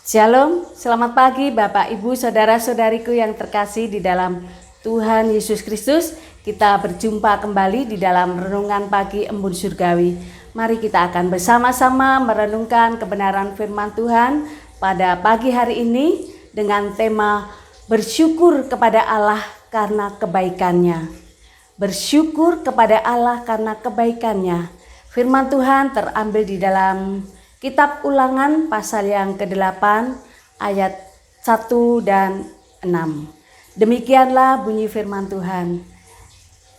Shalom, selamat pagi Bapak Ibu Saudara-saudariku yang terkasih di dalam Tuhan Yesus Kristus. Kita berjumpa kembali di dalam Renungan Pagi Embun Surgawi. Mari kita akan bersama-sama merenungkan kebenaran firman Tuhan pada pagi hari ini dengan tema bersyukur kepada Allah karena kebaikannya. Bersyukur kepada Allah karena kebaikannya. Firman Tuhan terambil di dalam Kitab Ulangan pasal yang ke-8 ayat 1 dan 6. Demikianlah bunyi firman Tuhan.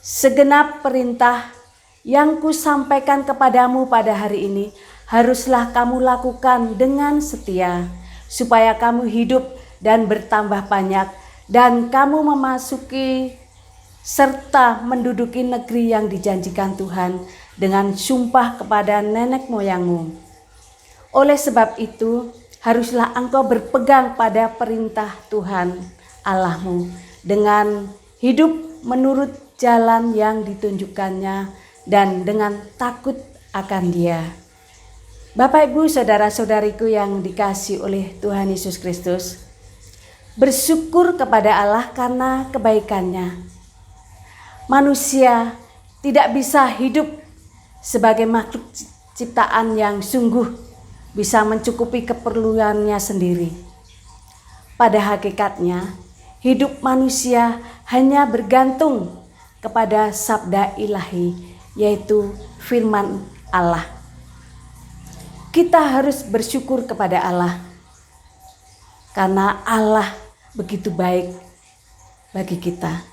Segenap perintah yang kusampaikan kepadamu pada hari ini haruslah kamu lakukan dengan setia, supaya kamu hidup dan bertambah banyak, dan kamu memasuki serta menduduki negeri yang dijanjikan Tuhan dengan sumpah kepada nenek moyangmu. Oleh sebab itu, haruslah engkau berpegang pada perintah Tuhan Allahmu dengan hidup menurut jalan yang ditunjukkannya dan dengan takut akan Dia. Bapak Ibu saudara-saudariku yang dikasihi oleh Tuhan Yesus Kristus, bersyukur kepada Allah karena kebaikannya. Manusia tidak bisa hidup sebagai makhluk ciptaan yang sungguh bisa mencukupi keperluannya sendiri. Pada hakikatnya, hidup manusia hanya bergantung kepada sabda ilahi, yaitu firman Allah. Kita harus bersyukur kepada Allah, karena Allah begitu baik bagi kita.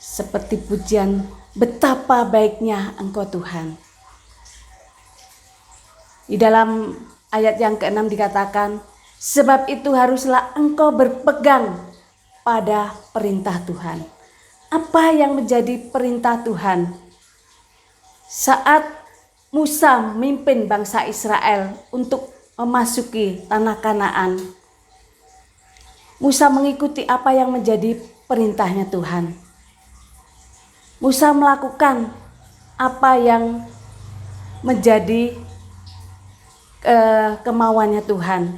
Seperti pujian, betapa baiknya Engkau Tuhan. Di dalam ayat yang ke-6 dikatakan, sebab itu haruslah engkau berpegang pada perintah Tuhan. Apa yang menjadi perintah Tuhan? Saat Musa memimpin bangsa Israel untuk memasuki tanah Kanaan, Musa mengikuti apa yang menjadi perintahnya Tuhan. Musa melakukan apa yang menjadi kemauannya Tuhan,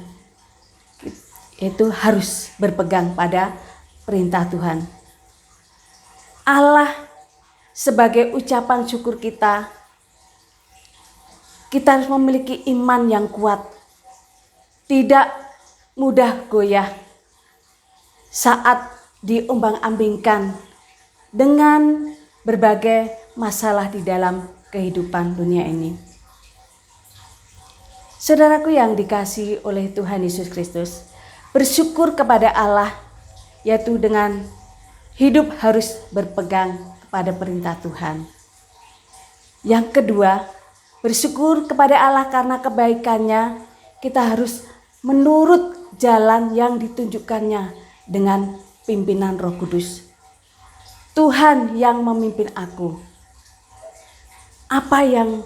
itu harus berpegang pada perintah Tuhan. Allah sebagai ucapan syukur kita harus memiliki iman yang kuat, tidak mudah goyah saat diombang-ambingkan dengan berbagai masalah di dalam kehidupan dunia ini. Saudaraku yang dikasihi oleh Tuhan Yesus Kristus, bersyukur kepada Allah yaitu dengan hidup harus berpegang kepada perintah Tuhan. Yang kedua, bersyukur kepada Allah karena kebaikannya, kita harus menurut jalan yang ditunjukkannya dengan pimpinan Roh Kudus. Tuhan yang memimpin aku. Apa yang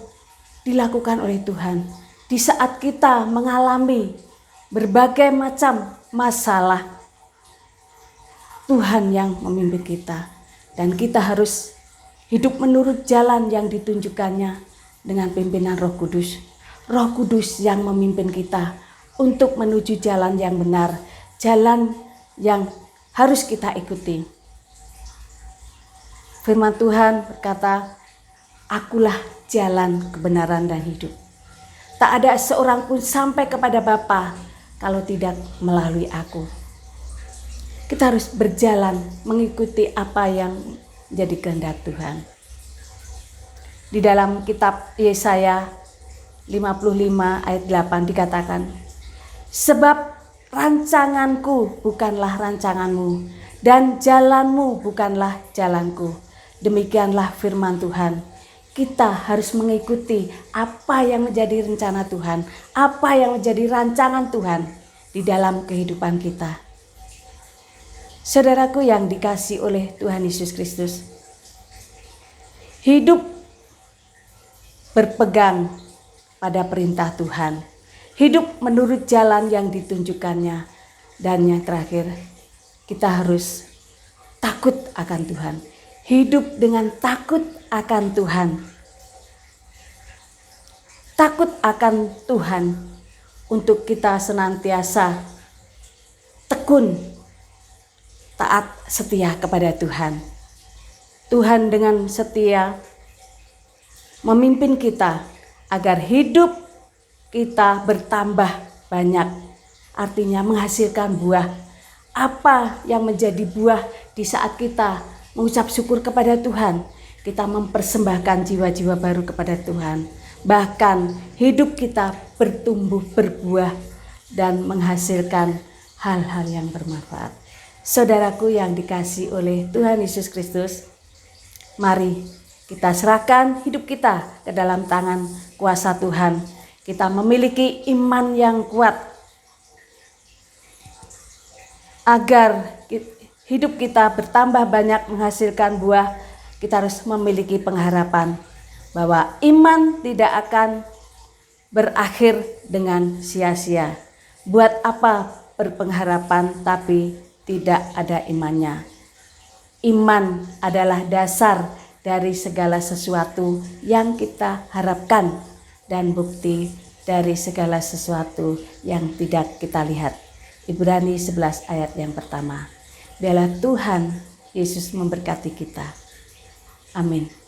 dilakukan oleh Tuhan? Di saat kita mengalami berbagai macam masalah, Tuhan yang memimpin kita. Dan kita harus hidup menurut jalan yang ditunjukkannya dengan pimpinan Roh Kudus. Roh Kudus yang memimpin kita untuk menuju jalan yang benar, jalan yang harus kita ikuti. Firman Tuhan berkata, akulah jalan kebenaran dan hidup. Tak ada seorang pun sampai kepada Bapa kalau tidak melalui aku. Kita harus berjalan mengikuti apa yang jadi kehendak Tuhan. Di dalam kitab Yesaya 55 ayat 8 dikatakan, sebab rancanganku bukanlah rancanganmu, dan jalanmu bukanlah jalanku. Demikianlah firman Tuhan. Kita harus mengikuti apa yang menjadi rencana Tuhan, apa yang menjadi rancangan Tuhan di dalam kehidupan kita. Saudaraku yang dikasihi oleh Tuhan Yesus Kristus, hidup berpegang pada perintah Tuhan, hidup menurut jalan yang ditunjukkannya, dan yang terakhir, kita harus takut akan Tuhan. Hidup dengan takut akan Tuhan. Takut akan Tuhan untuk kita senantiasa tekun, taat, setia kepada Tuhan. Tuhan dengan setia memimpin kita agar hidup kita bertambah banyak, artinya menghasilkan buah. Apa yang menjadi buah di saat kita mengucap syukur kepada Tuhan? Kita mempersembahkan jiwa-jiwa baru kepada Tuhan. Bahkan hidup kita bertumbuh, berbuah, dan menghasilkan hal-hal yang bermanfaat. Saudaraku yang dikasihi oleh Tuhan Yesus Kristus, mari kita serahkan hidup kita ke dalam tangan kuasa Tuhan. Kita memiliki iman yang kuat agar hidup kita bertambah banyak menghasilkan buah. Kita harus memiliki pengharapan bahwa iman tidak akan berakhir dengan sia-sia. Buat apa berpengharapan tapi tidak ada imannya? Iman adalah dasar dari segala sesuatu yang kita harapkan dan bukti dari segala sesuatu yang tidak kita lihat. Ibrani 11 ayat yang pertama. Biarlah Tuhan Yesus memberkati kita. Amin.